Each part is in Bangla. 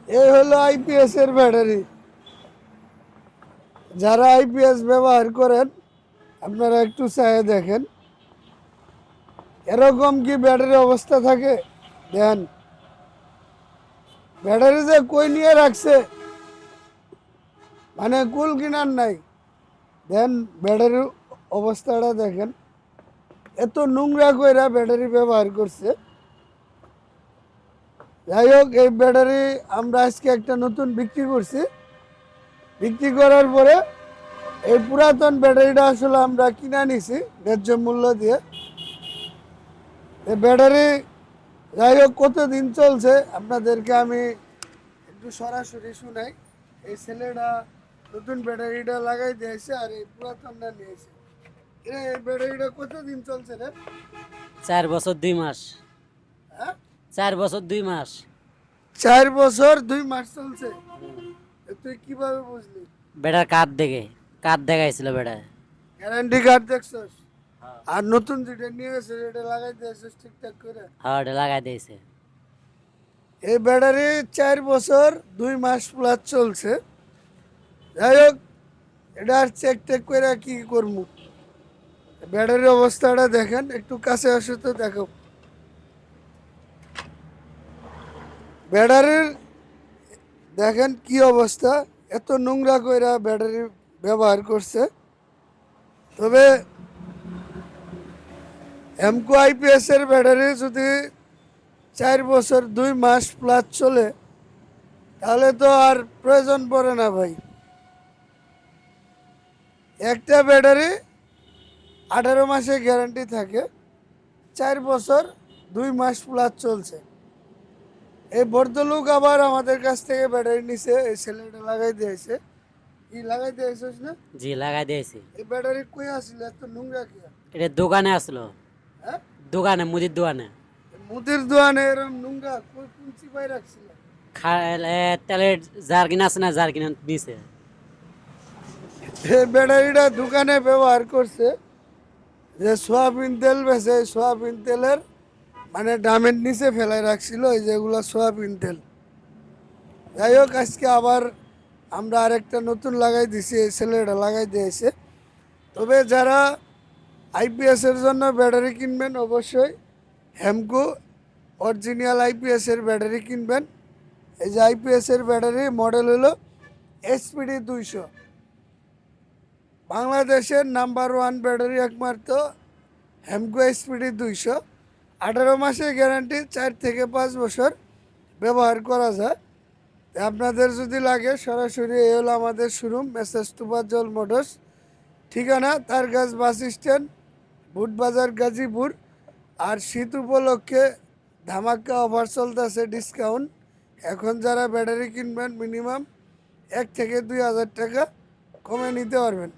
এই হলো আইপিএস এর ব্যাটারি। যারা আইপিএস ব্যবহার করেন আপনারা একটু চাইয়ে দেখেন এরকম কি ব্যাটারি অবস্থা থাকে। দেন ব্যাটারি যে কই নিয়ে রাখছে, মানে কুল কিনার নাই। দেন ব্যাটারির অবস্থাটা দেখেন, এত নোংরা কইরা ব্যাটারি ব্যবহার করছে। যাই হোক, এই ব্যাটারি আমরা আজকে একটা নতুন বিক্রি করছি। বিক্রি করার পরে এই পুরাতন ব্যাটারিটা আসলে আমরা কিনে নিছি ন্যায্য মূল্য দিয়ে। এই ব্যাটারি যাই হোক কতদিন চলছে আপনাদেরকে আমি একটু সরাসরি শুনাই। এই ছেলেটা নতুন ব্যাটারিটা লাগাই দিয়েছে আর এই পুরাতনটা নিয়েছে। এই ব্যাটারিটা কতদিন চলছে রে? 4 বছর 2 মাস। হ্যাঁ, 4 বছর 2 মাস। 4 বছর 2 মাস চলছে। তুই কিভাবে বুঝলি? বেটার কার্ড দেখাইছিল বেটা। গ্যারান্টি কার্ড দেখছস? আর নতুন যেটা নিয়ে এসে এটা লাগাই দিয়েছিস ঠিকঠাক করে? হ্যাঁ, ওটা লাগাই দিয়েছে। এই ব্যাটারি 4 বছর 2 মাস প্লাস চলছে। যাই হোক, এটা আর চেক টেক করে কি করবো। ব্যাটারির অবস্থাটা দেখেন, একটু কাছে আসো তো দেখো। ব্যাটারির দেখেন কি অবস্থা, এত নোংরা কইরা ব্যাটারি ব্যবহার করছে। তবে এমকো আইপিএস এর ব্যাটারি যদি 4 বছর 2 মাস প্লাস চলে তাহলে তো আর প্রয়োজন পড়ে না ভাই। একটা ব্যাটারি 18 মাসে গ্যারান্টি থাকে, 4 বছর 2 মাস প্লাস চলছে। এই ভদ্রলোক আবার আমাদের কাছ থেকে ব্যাটারি নিছে, এই ছেলেটা লাগাই দিয়েছে। কি লাগাই দিয়েছিস না? জি, লাগাই দিয়েছি। এই ব্যাটারি কই আসছিল এত নোংরা কি? এটা দোকানে আসলো। হ্যাঁ, দোকানে, মুদির দোকানে। মুদির দোকানে এরকম নোংরা কই কোন চিপাই রাখছিল? তেলের জার্কিন আছে না, জার্কিন নিছে। এই ব্যাটারিটা দোকানে ব্যবহার করছে, যে সোয়াবিন তেল বেছে সোয়াবিন তেলের মানে ডামের নিচে ফেলাই রাখছিল এই যেগুলো সোয়াবিন তেল। যাই হোক, আজকে আবার আমরা আরেকটা নতুন লাগাই দিছি, এই ছেলেটা লাগাই দিয়েছে। তবে যারা আইপিএসের জন্য ব্যাটারি কিনবেন অবশ্যই হেমকো অরিজিনাল আইপিএসের ব্যাটারি কিনবেন। এই যে আইপিএসের ব্যাটারি মডেল হলো SPD 200, বাংলাদেশের নাম্বার 1 ব্যাটারি একমাত্র হেমকো SPD 200। 18 মাসের গ্যারান্টি, 4 থেকে 5 বছর ব্যবহার করা যায়। তা আপনাদের যদি লাগে সরাসরি এই হলো আমাদের শোরুম, মেসার্স তোফাজ্জল মোটরস। ঠিকানা তারগাছ বাস স্ট্যান্ড, বুটবাজার, গাজীপুর। আর শীত উপলক্ষে ধামাকা অফার চলতেছে, ডিসকাউন্ট। এখন যারা ব্যাটারি কিনবেন মিনিমাম 1 থেকে 2 হাজার টাকা কমে নিতে পারবেন।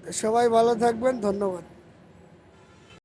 তো সবাই ভালো থাকবেন, ধন্যবাদ।